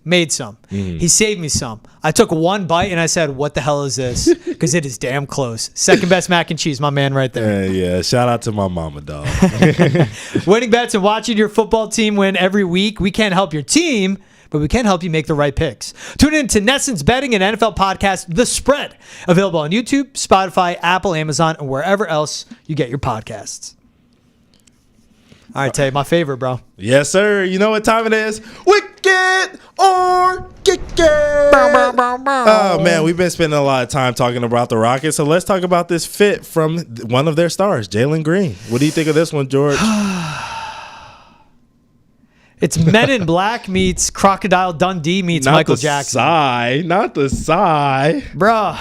made some. He saved me some. I took one bite and I said, what the hell is this? Because it is damn close. Second best mac and cheese, my man right there. Yeah, shout out to my mama, dog. Winning bets and watching your football team win every week. We can't help your team, but we can help you make the right picks. Tune in to Nesson's Betting and NFL podcast, The Spread. Available on YouTube, Spotify, Apple, Amazon, and wherever else you get your podcasts. All right, Tay, my favorite, bro. Yes, sir. You know what time it is? Wicked or Kick It. Oh, man, we've been spending a lot of time talking about the Rockets, so let's talk about this fit from one of their stars, Jalen Green. What do you think of this one, George? It's Men in Black meets Crocodile Dundee meets Michael Jackson. Not the sigh. Bruh.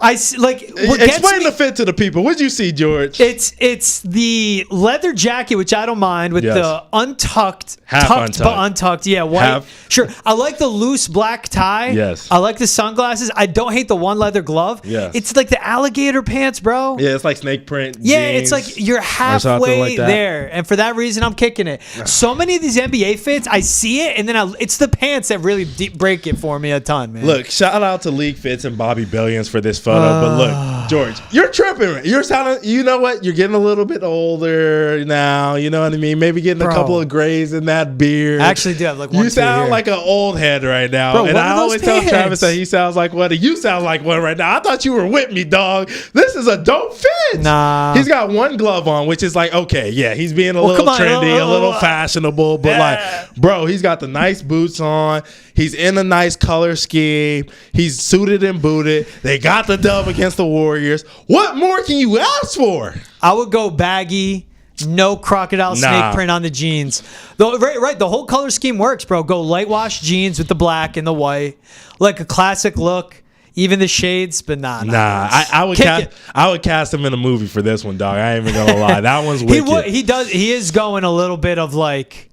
Explain the fit to the people. What'd you see, George? It's the leather jacket, which I don't mind, with the untucked, but untucked. Yeah, white. Sure. I like the loose black tie. Yes. I like the sunglasses. I don't hate the one leather glove. Yes. It's like the alligator pants, bro. Yeah, it's like snake print. Yeah, jeans, it's like you're halfway like there, and for that reason, I'm kicking it. So many of these NBA fits, I see it, and then it's the pants that really break it for me a ton, man. Look, shout out to League Fits and Bobby Billions for this photo. But look, George, you're tripping. You're sounding. You know what? You're getting a little bit older now. You know what I mean? Maybe getting a couple of grays in that beard. I actually do have like one. You sound like an old head right now. Bro, and I always tell Travis that he sounds like one. You sound like one right now. I thought you were with me, dog. This is a dope fit. Nah. He's got one glove on, which is like, okay, yeah, he's being a little trendy, a little fashionable, but like, bro, he's got the nice boots on. He's in a nice color scheme. He's suited and booted. They got the dub against the Warriors. What more can you ask for? I would go baggy, no crocodile snake print on the jeans. Right. The whole color scheme works, bro. Go light wash jeans with the black and the white, like a classic look. Even the shades, but nah. I would cast him in a movie for this one, dog. I ain't even gonna lie. That one's wicked. He is going a little bit of like.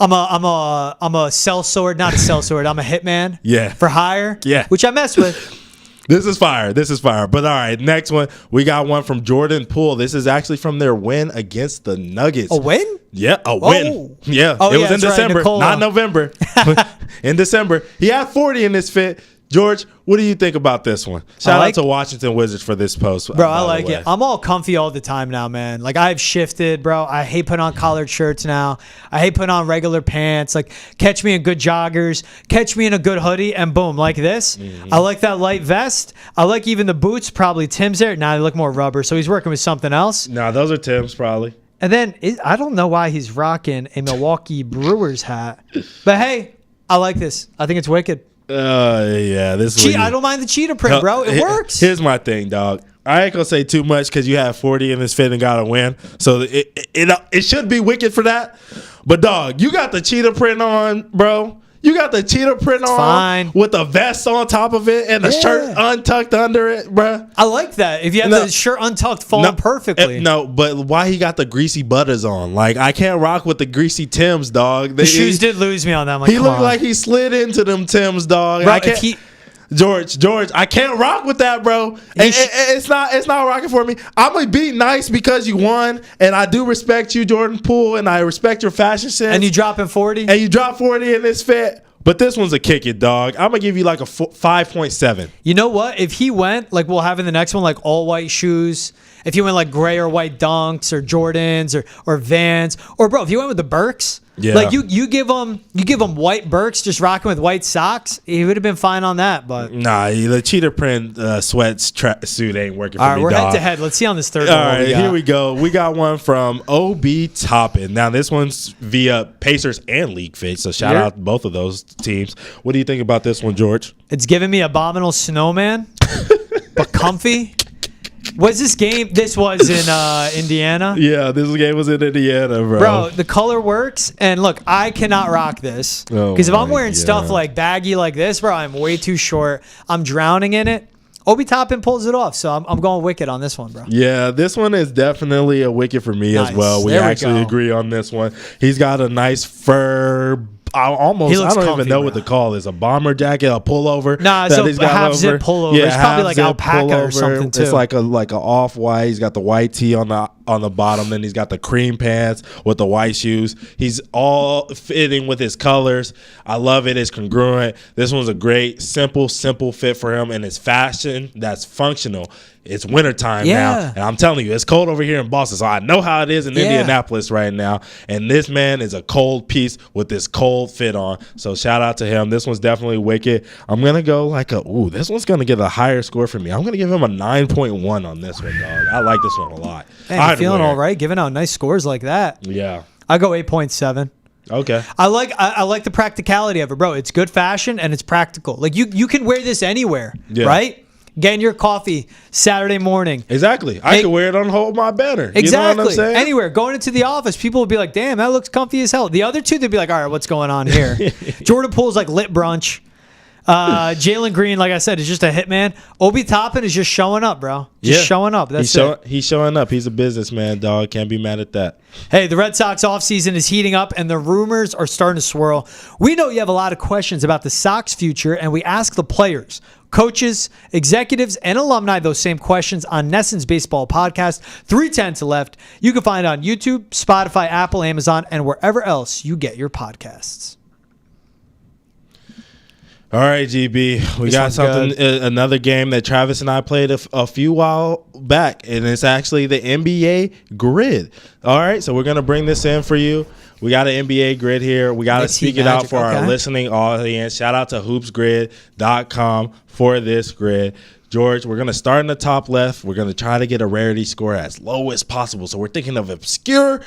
I'm a sellsword, not a sellsword. I'm a hitman. Yeah. For hire. Yeah. Which I mess with. This is fire. But all right, next one. We got one from Jordan Poole. This is actually from their win against the Nuggets. A win? Yeah, a win. Yeah, Oh, it was in December, right, not November. In December. He had 40 in this fit. George, what do you think about this one? Shout out to Washington Wizards for this post. Bro, I like it. I'm all comfy all the time now, man. Like, I've shifted, bro. I hate putting on collared shirts now. I hate putting on regular pants. Like, catch me in good joggers. Catch me in a good hoodie, and boom, like this. I like that light vest. I like even the boots. Probably Tim's there. Now they look more rubber, so he's working with something else. Nah, those are Tim's probably. And then, I don't know why he's rocking a Milwaukee Brewers hat. But, hey, I like this. I think it's wicked. Yeah, this is. I don't mind the cheetah print, bro. It works. Here's my thing, dog. I ain't gonna say too much because you have 40 in this fit and got to win, so it should be wicked for that. But dog, you got the cheetah print on, bro. You got the cheetah print on with the vest on top of it and the shirt untucked under it, bro. I like that. If you have the shirt untucked, falling perfectly. No, but why he got the greasy butters on? Like, I can't rock with the greasy Timbs, dog. The shoes did lose me on that. Like, he looked like he slid into them Timbs, dog. Bro, George, I can't rock with that, bro. It's not rocking for me. I'm gonna be nice because you won, and I do respect you, Jordan Poole, and I respect your fashion sense. And you dropping 40, and you drop 40 in this fit. But this one's a kick it, dog. I'm gonna give you like a 5.7. You know what? If he went like we'll have in the next one, like all white shoes. If you went like gray or white Dunks or Jordans or Vans, or bro, if you went with the Birks, like you give him white Birks, just rocking with white socks, he would have been fine on that. But nah, the cheetah print sweats suit ain't working for me. All right, we're dog. head to head. Let's see on this third one. All right, here we go. We got one from OB Toppin. Now this one's via Pacers and League Fit, so shout out to both of those teams. What do you think about this one, George? It's giving me Abominable Snowman, but comfy. Was this game? This was in Indiana. Yeah, this game was in Indiana, bro. Bro, the color works, and look, I cannot rock this because if I'm wearing stuff like baggy like this, bro, I'm way too short. I'm drowning in it. Obi Toppin pulls it off, so I'm going wicked on this one, bro. Yeah, this one is definitely a wicked for me as well. We actually agree on this one. He's got a nice fur. I don't even know what to call this. A bomber jacket, a pullover. Nah, it's a half zip pullover. Yeah, it's probably like alpaca or something too. It's like a off white. He's got the white tee on the bottom. Then he's got the cream pants with the white shoes. He's all fitting with his colors. I love it. It's congruent. This one's a great, simple fit for him, and it's fashion that's functional. It's wintertime now, and I'm telling you, it's cold over here in Boston, so I know how it is in Indianapolis right now. And this man is a cold piece with this cold fit on. So shout out to him. This one's definitely wicked. I'm going to go this one's going to get a higher score for me. I'm going to give him a 9.1 on this one, dog. I like this one a lot. Hey, you're feeling all right, giving out nice scores like that. Yeah. I go 8.7. Okay. I like the practicality of it, bro. It's good fashion and it's practical. Like you can wear this anywhere, right? Getting your coffee Saturday morning. Exactly. I could wear it on Hold My Banner. Exactly. You know what I'm saying? Anywhere. Going into the office, people will be like, damn, that looks comfy as hell. The other two, they'd be like, all right, what's going on here? Jordan Poole's like lit brunch. Jalen Green, like I said, is just a hitman. Obi Toppin is just showing up, bro. Just showing up. That's it. He's showing up. He's a businessman, dog. Can't be mad at that. Hey, the Red Sox offseason is heating up, and the rumors are starting to swirl. We know you have a lot of questions about the Sox future, and we ask the players, coaches, executives, and alumni those same questions on Nesson's Baseball Podcast, 310 to Left. You can find it on YouTube, Spotify, Apple, Amazon, and wherever else you get your podcasts. All right, GB, we got something. Another game that Travis and I played a few while back, and it's actually the NBA grid. All right, so we're gonna bring this in for you. We got an NBA grid here. We got to speak it out for our listening audience. Shout out to hoopsgrid.com for this grid. George, we're going to start in the top left. We're going to try to get a rarity score as low as possible. So we're thinking of obscure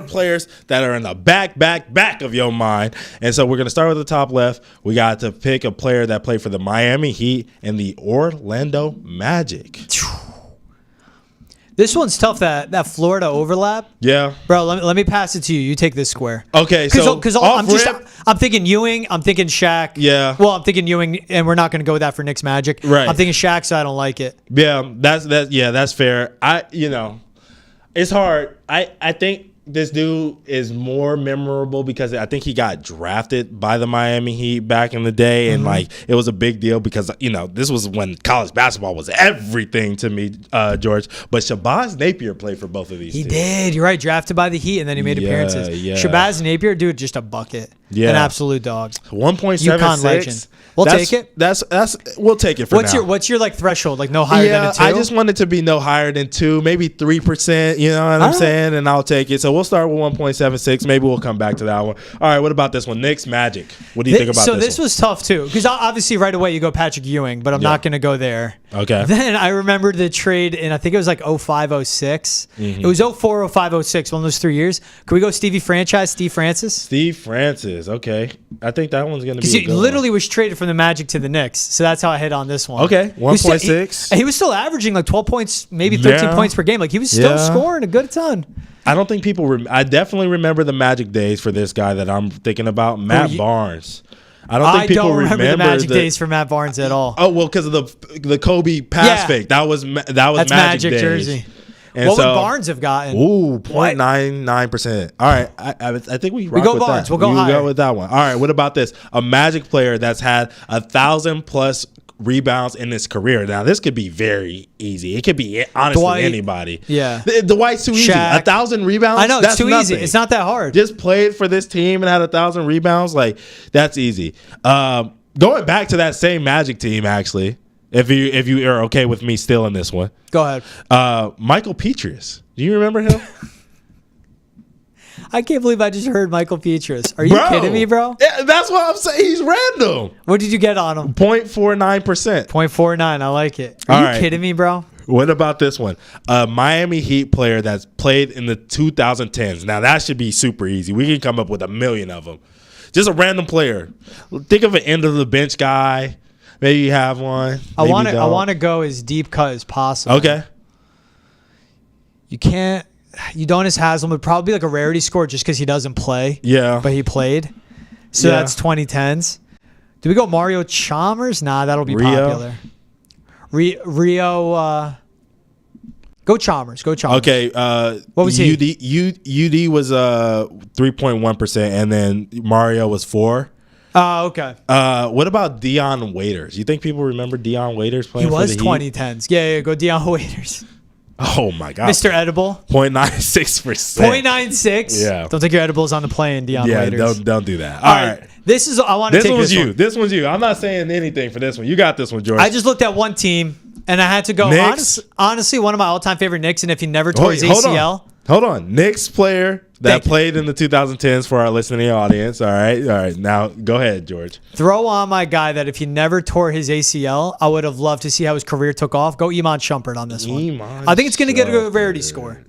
players that are in the back of your mind. And so we're going to start with the top left. We got to pick a player that played for the Miami Heat and the Orlando Magic. This one's tough, that Florida overlap. Yeah. Bro, let me pass it to you. You take this square. Okay, so because I'm thinking Ewing, I'm thinking Shaq. Yeah. Well, I'm thinking Ewing, and we're not going to go with that for Knicks Magic. Right. I'm thinking Shaq, so I don't like it. Yeah, that's fair. It's hard. I think this dude is more memorable because I think he got drafted by the Miami Heat back in the day, and like it was a big deal because this was when college basketball was everything to me, George. But Shabazz Napier played for both of these. He teams. did. You're right. Drafted by the Heat, and then he made appearances. Yeah. Shabazz Napier, dude, just a bucket. Yeah, an absolute dog. 1.76 legend. We'll take it. We'll take it for now. What's your like threshold? Like no higher than a 2? I just want it to be no higher than 2, maybe 3%. You know what I'm saying? And I'll take it. So we'll start with 1.76. Maybe we'll come back to that one. All right. What about this one? Knicks Magic. What do you think about this? So this was tough too, because obviously right away you go Patrick Ewing, but I'm not going to go there. Okay. Then I remember the trade in I think it was like 05, 06. It was 04, 05, 06. One of those 3 years. Could we go Steve Francis? Steve Francis. Okay. I think that one's going to be. Because he literally was traded from the Magic to the Knicks, so that's how I hit on this one. Okay, 1.6. He was still averaging like 12 points, maybe 13 points per game. Like he was still scoring a good ton. I don't think people. I definitely remember the Magic days for this guy that I'm thinking about, Matt Barnes. I don't think people remember the Magic days for Matt Barnes at all. Oh well, because of the Kobe pass fake. That was That's Magic days. Jersey. And what would Barnes have gotten? Ooh, 0.99%. All right, I think we go with Barnes. That. We'll go higher. Go with that one. All right, what about this? A Magic player that's had 1,000+ rebounds in his career. Now, this could be very easy. It could be honestly anybody. Yeah, Dwight's too easy. 1,000 rebounds. I know it's too easy. It's not that hard. Just played for this team and had 1,000 rebounds. Like that's easy. Going back to that same Magic team, actually. If you are okay with me still in this one, go ahead. Michael Pietrus. Do you remember him? I can't believe I just heard Michael Pietrus. Are you kidding me, bro? Yeah, that's what I'm saying. He's random. What did you get on him? 0.49%. 0.49. I like it. Are you kidding me, bro? What about this one? A Miami Heat player that's played in the 2010s. Now that should be super easy. We can come up with 1 million of them. Just a random player. Think of an end of the bench guy. Maybe you have one. I want to go as deep cut as possible. Okay. Udonis Haslem would probably be like a rarity score just because he doesn't play. Yeah. But he played. So that's 2010s. Do we go Mario Chalmers? Nah, that'll be popular. Rio. Go Chalmers. Okay. What was he? UD was 3.1%, and then Mario was 4%. Oh, okay. What about Dion Waiters? You think people remember Dion Waiters playing for the Heat? He was 2010s. Yeah, go Dion Waiters. Oh, my God. Mr. Edible. 0.96%. 0.96? Yeah. Don't take your edibles on the plane, Dion Waiters. Yeah, don't do that. All right. I want to take this one. This one's you. I'm not saying anything for this one. You got this one, George. I just looked at one team, and I had to go. Honestly, one of my all-time favorite Knicks, and if he never tore his ACL. Hold on. Knicks player that played in the 2010s for our listening audience. All right. Now, go ahead, George. Throw on my guy that if he never tore his ACL, I would have loved to see how his career took off. Go Iman Shumpert on this one. I think it's going to get a rarity score.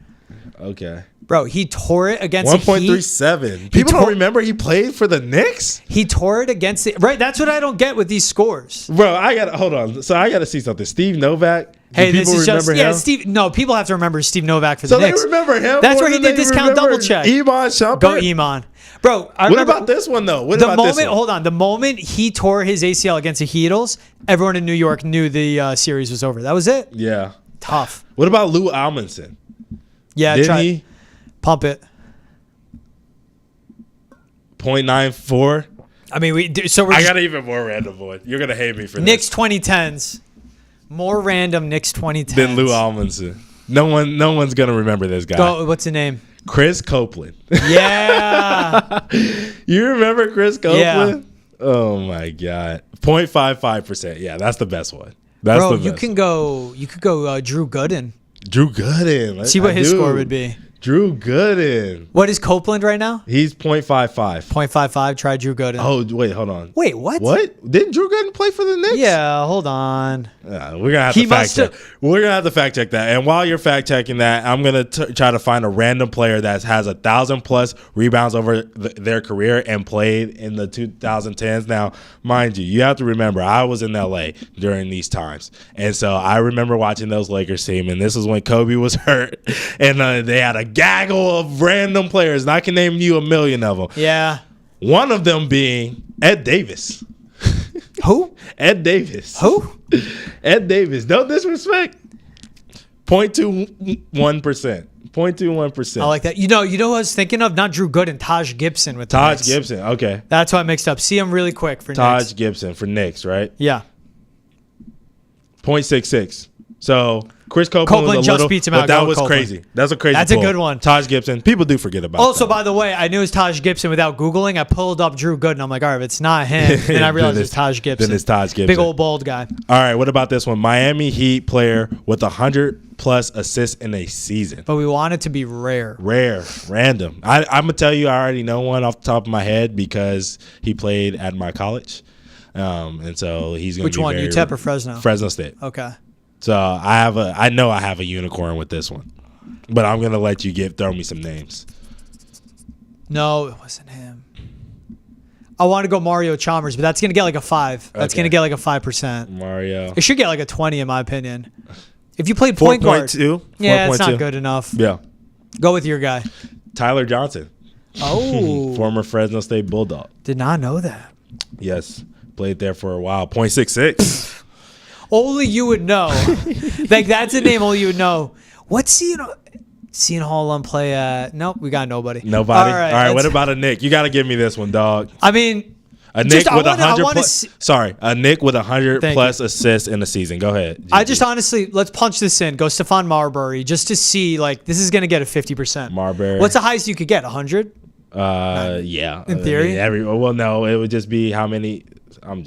Okay. Bro, he tore it against 1.37. People don't remember he played for the Knicks? He tore it against the... Right, that's what I don't get with these scores. Bro, hold on. So I got to see something. Steve Novak. Hey, this is just... Yeah, Steve... No, people have to remember Steve Novak for the Knicks. So they remember him? That's where he did discount double check. Iman Shumpert? Go Iman. Bro, what about this one, though? Hold on. The moment he tore his ACL against the Heatles, everyone in New York knew the series was over. That was it. Yeah. Tough. What about Lou Almondson? Yeah, Didn't he? Pump it. 0.94. I mean, I got an even more random one. You're gonna hate me for Knicks this. 2010s. More random Knicks 2010s than Lou Almondson. No one's gonna remember this guy. Go. What's the name? Chris Copeland. Yeah. You remember Chris Copeland? Yeah. Oh my God. 0.55%. Yeah, that's the best one. Bro, you could go Drew Gooden. Drew Gooden. See what his score would be. Drew Gooden. What is Copeland right now? He's 0.55. 0.55. Try Drew Gooden. Oh, wait, hold on. Wait, what? What? Didn't Drew Gooden play for the Knicks? Yeah, hold on. We're gonna have to fact check. We're gonna have to fact check that. And while you're fact checking that, I'm gonna try to find a random player that has 1,000+ rebounds over their career and played in the 2010s. Now, mind you have to remember I was in LA during these times, and so I remember watching those Lakers team. And this is when Kobe was hurt, and they had a gaggle of random players, and I can name you 1 million of them. Yeah. One of them being Ed Davis. Who? Ed Davis. Who? Ed Davis. No disrespect. 0.21%. 0.21%. I like that. You know who I was thinking of? Not Drew Gooden, Taj Gibson with the Taj Knicks. Gibson. Okay. That's why I mixed up. See him really quick for Taj Knicks. Gibson for Knicks, right? Yeah. 0.66. So Chris Copeland was a just little, beats him but out. that Go was Copeland. crazy. That's a crazy That's a pull. good one. Taj Gibson. People do forget about Also, that. by the way, I knew it was Taj Gibson without Googling. I pulled up Drew Gooden. I'm like, all right, if it's not him. And I realized it's Taj Gibson. Then it's Taj Gibson. Big old bald guy. All right, what about this one? Miami Heat player with 100-plus assists in a season. But we want it to be rare. Rare, random. I'm going to tell you I already know one off the top of my head because he played at my college. And so he's going to be Which one, very UTEP or Fresno? Fresno State. Okay. So I know I have a unicorn with this one. But I'm going to let you throw me some names. No, it wasn't him. I want to go Mario Chalmers, but that's going to get like a 5. That's going to get like a 5%. Mario. It should get like a 20 in my opinion. If you played point guard. 4.2. Yeah, it's 4.2. not good enough. Yeah. Go with your guy. Tyler Johnson. Oh. Former Fresno State Bulldog. Did not know that. Yes. Played there for a while. 0.66. Only you would know. Like, that's a name only you would know. What's Seton Hall on play at? Nope, we got nobody. Nobody. All right. What let's- about a Nick? You got to give me this one, dog. I mean, A Nick with 100 Sorry, a Nick with 100-plus assists in the season. Go ahead. GG. I just honestly, let's punch this in. Go Stephon Marbury just to see, like, this is going to get a 50%. Marbury. What's the highest you could get? 100? Yeah. In theory? Well, no, it would just be how many. I'm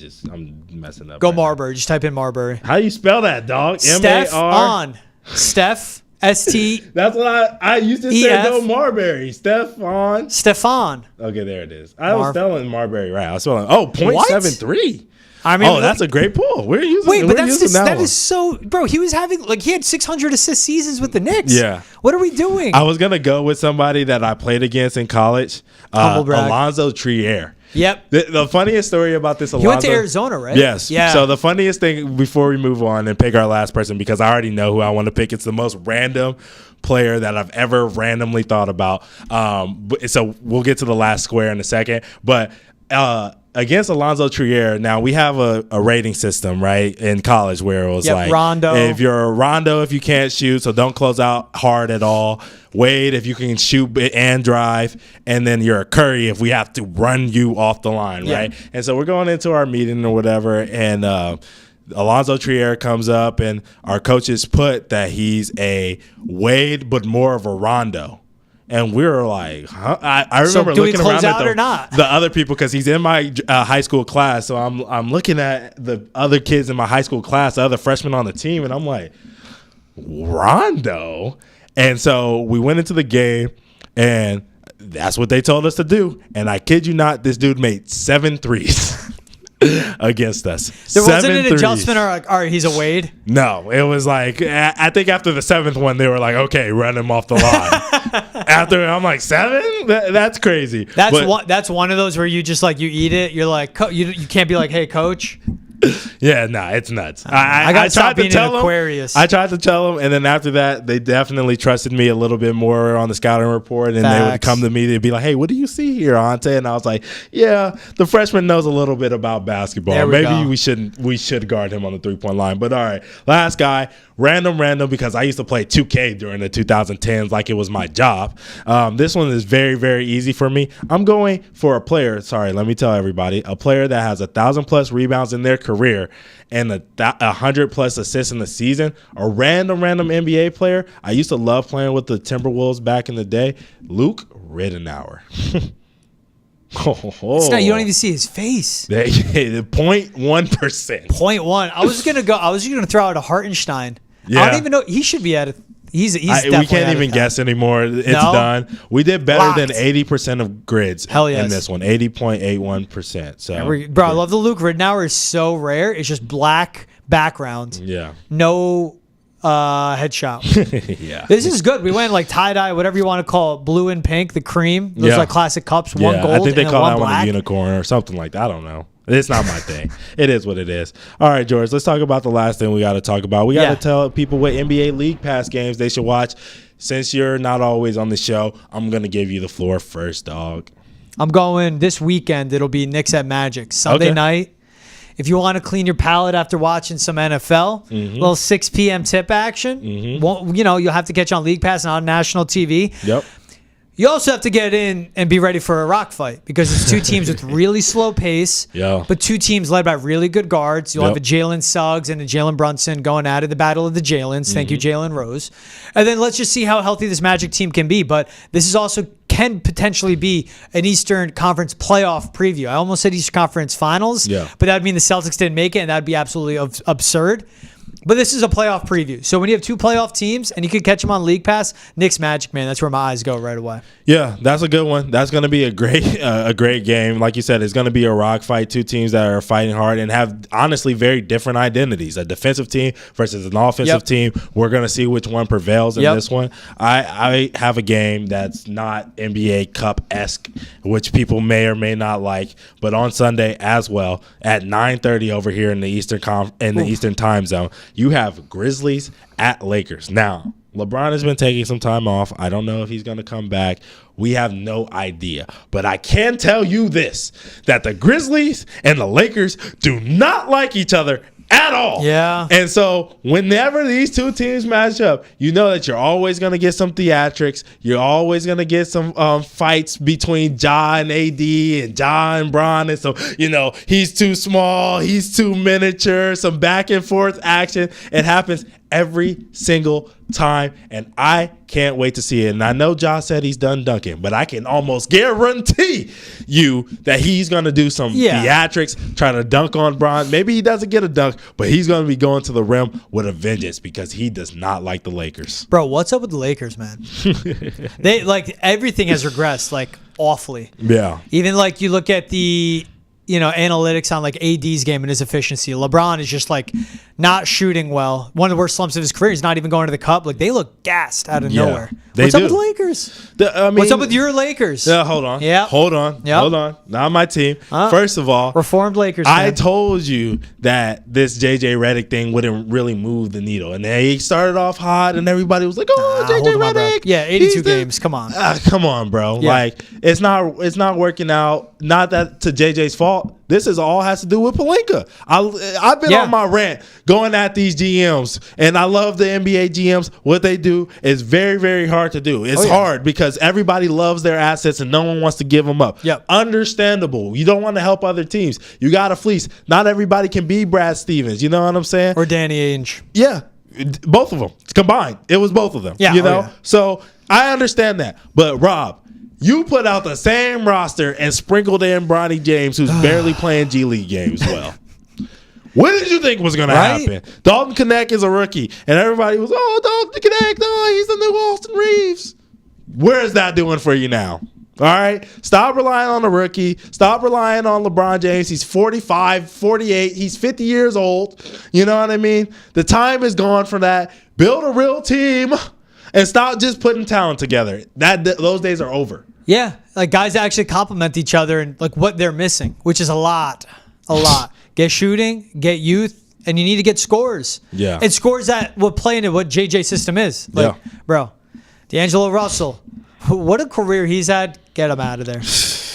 messing up. Go right Marbury. Just type in Marbury. Now. How you spell that, dog? Steph M-A-R? on. Steph, S-T. That's what I used to say. E-F. Go Marbury. Stephon. Stephon. Okay, there it is. I was spelling Marbury right. I was spelling 0.73. I mean, that's a great pull. We're using. Wait, but we're using that one. is so, bro. He was having he had 600 assist seasons with the Knicks. Yeah. What are we doing? I was gonna go with somebody that I played against in college, Humble brag. Alonzo Trier. Yep. The funniest story about this, Alonzo. He went to Arizona, right? Yes. Yeah. So the funniest thing before we move on and pick our last person, because I already know who I want to pick. It's the most random player that I've ever randomly thought about. So we'll get to the last square in a second, but. Against Alonzo Trier, now we have a rating system, right, in college where it was like Rondo. If you're a Rondo, if you can't shoot, so don't close out hard at all. Wade, if you can shoot and drive, and then you're a Curry if we have to run you off the line, right? And so we're going into our meeting or whatever, and Alonzo Trier comes up, and our coaches put that he's a Wade, but more of a Rondo. And we were like, huh? I remember looking around at the other people because he's in my high school class. So I'm looking at the other kids in my high school class, the other freshmen on the team, and I'm like, Rondo? And so we went into the game, and that's what they told us to do. And I kid you not, this dude made 7 threes. Against us. There wasn't 7 an threes. adjustment or like, all right, he's a Wade? No, it was like, I think after the 7th one, they were like, okay, run him off the line. After, I'm like, 7? That's crazy. That's one of those where you just like, you eat it. You're like, you can't be like, hey, coach. Yeah, nah, it's nuts. I tried to tell Aquarius. I tried to tell them, and then after that, they definitely trusted me a little bit more on the scouting report, and they would come to me to be like, "Hey, what do you see here, Ountae?" And I was like, "Yeah, the freshman knows a little bit about basketball. Maybe we should guard him on the 3-point line." But all right, last guy, random, because I used to play 2K during the 2010s like it was my job. This one is very, very easy for me. I'm going for a player. Sorry, let me tell everybody, a player that has 1,000+ rebounds in their career and 100+ assists in the season. A random NBA player. I used to love playing with the Timberwolves back in the day. Luke Ridenour. You don't even see his face. 0.1%. 0.1. I was gonna throw out a Hartenstein. Yeah. I don't even know. He should be at it. He's we can't even guess anymore. It's done. We did better than 80% of grids. Hell yes. In this one, 80.81%. So, bro, I love the Luke Ridenour. Is so rare. It's just black background. Yeah. No headshot. Yeah. This is good. We went like tie-dye, whatever you want to call it, blue and pink, the cream. Those like classic cups, one gold I think they and call one that black. one a unicorn or something like that. I don't know. It's not my thing. It is what it is. All right, George, let's talk about the last thing we got to talk about. We got to tell people what NBA League Pass games they should watch. Since you're not always on the show, I'm going to give you the floor first, dog. I'm going this weekend. It'll be Knicks at Magic. Sunday night. If you want to clean your palate after watching some NFL, little 6 p.m. tip action, you'll have to catch on League Pass and on national TV. Yep. You also have to get in and be ready for a rock fight because it's two teams with really slow pace, but two teams led by really good guards. You'll have a Jalen Suggs and a Jalen Brunson going at it, the battle of the Jalens. Thank you, Jalen Rose. And then let's just see how healthy this Magic team can be. But this is also can potentially be an Eastern Conference playoff preview. I almost said Eastern Conference Finals, but that would mean the Celtics didn't make it, and that would be absolutely absurd. But this is a playoff preview. So when you have two playoff teams and you can catch them on League Pass, Knicks Magic, man, that's where my eyes go right away. Yeah, that's a good one. That's going to be a great game. Like you said, it's going to be a rock fight. Two teams that are fighting hard and have, honestly, very different identities. A defensive team versus an offensive team. We're going to see which one prevails in this one. I have a game that's not NBA Cup-esque, which people may or may not like, but on Sunday as well at 9:30 over here in the Eastern time zone. You have Grizzlies at Lakers. Now, LeBron has been taking some time off. I don't know if he's going to come back. We have no idea. But I can tell you this, that the Grizzlies and the Lakers do not like each other at all. Yeah. And so whenever these two teams match up, you know that you're always going to get some theatrics. You're always going to get some fights between Ja and AD and Ja and Bron. And so, he's too small, he's too miniature, some back and forth action. It happens every single time, and I can't wait to see it. And I know Ja said he's done dunking, but I can almost guarantee you that he's going to do some theatrics, trying to dunk on Bron. Maybe he doesn't get a dunk, but he's going to be going to the rim with a vengeance because he does not like the Lakers. Bro, what's up with the Lakers, man? They everything has regressed awfully. Yeah. Even you look at the analytics on AD's game and his efficiency. LeBron is just not shooting well. One of the worst slumps of his career. He's not even going to the cup. They look gassed out of nowhere. What's up with the Lakers? What's up with your Lakers? Hold on. Yeah. Hold on. Not my team. First of all, reformed Lakers. I told you that this JJ Redick thing wouldn't really move the needle, and then he started off hot, and everybody was like, "Oh, JJ Redick." Yeah, 82 games. Come on. Come on, bro. Yeah. It's not working out. Not that to JJ's fault. This all has to do with Pelinka. I've been on my rant going at these GMs, and I love the NBA GMs. What they do is very, very hard to do. It's hard because everybody loves their assets and no one wants to give them up. Yep. Understandable. You don't want to help other teams. You got to fleece. Not everybody can be Brad Stevens. You know what I'm saying? Or Danny Ainge. Yeah. Both of them. Combined. It was both of them. Yeah. So I understand that. But Rob, you put out the same roster and sprinkled in Bronny James, who's barely playing G League games well. What did you think was going to happen? Dalton Knecht is a rookie, and everybody was, Dalton Knecht, he's the new Austin Reeves. Where is that doing for you now? All right? Stop relying on the rookie. Stop relying on LeBron James. He's 45, 48. He's 50 years old. You know what I mean? The time is gone for that. Build a real team and stop just putting talent together. Those days are over. Yeah, guys actually complement each other and what they're missing, which is a lot. Get shooting, get youth, and you need to get scores. Yeah. And scores that will play into what JJ's system is. Bro, D'Angelo Russell, what a career he's had. Get him out of there.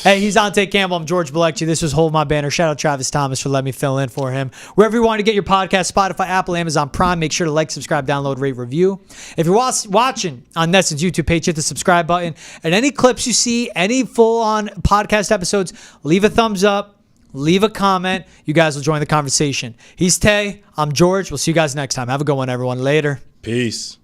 Hey, he's Ountae Campbell. I'm George Bilecki. This was Hold My Banner. Shout out Travis Thomas for letting me fill in for him. Wherever you want to get your podcast, Spotify, Apple, Amazon Prime, make sure to subscribe, download, rate, review. If you're watching on Nesson's YouTube page, hit the subscribe button. And any clips you see, any full-on podcast episodes, leave a thumbs up. Leave a comment. You guys will join the conversation. He's Tay. I'm George. We'll see you guys next time. Have a good one, everyone. Later. Peace.